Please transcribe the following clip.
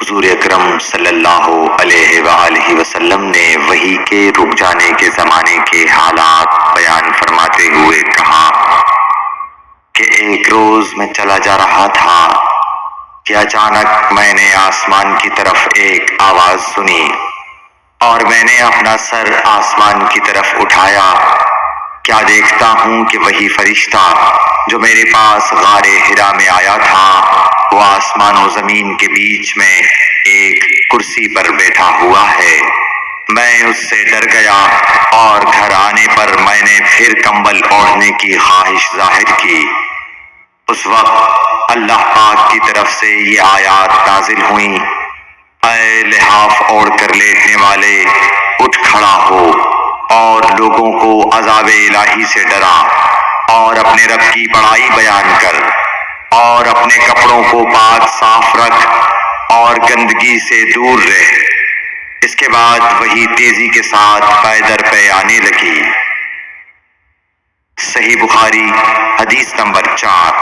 حضور اکرم صلی اللہ علیہ وآلہ وسلم نے وحی کے رک جانے کے زمانے کے حالات بیان فرماتے ہوئے کہا کہ ایک روز میں چلا جا رہا تھا کہ اچانک میں نے آسمان کی طرف ایک آواز سنی اور میں نے اپنا سر آسمان کی طرف اٹھایا۔ کیا دیکھتا ہوں کہ وہی فرشتہ جو میرے پاس غار حرا میں آیا تھا وہ آسمان و زمین کے بیچ میں ایک کرسی پر بیٹھا ہوا ہے۔ میں اس سے ڈر گیا اور گھر آنے پر میں نے پھر کمبل اوڑھنے کی خواہش ظاہر کی۔ اس وقت اللہ پاک کی طرف سے یہ آیات نازل ہوئیں، اے لحاف اوڑھ کر لیٹنے والے، اٹھ کھڑا ہو اور لوگوں کو عذاب الہی سے ڈرا اور اپنے رب کی بڑائی بیان کر اور اپنے کپڑوں کو پاک صاف رکھ اور گندگی سے دور رہ۔ اس کے بعد وہی تیزی کے ساتھ پے در پے آنے لگی۔ صحیح بخاری حدیث نمبر 4۔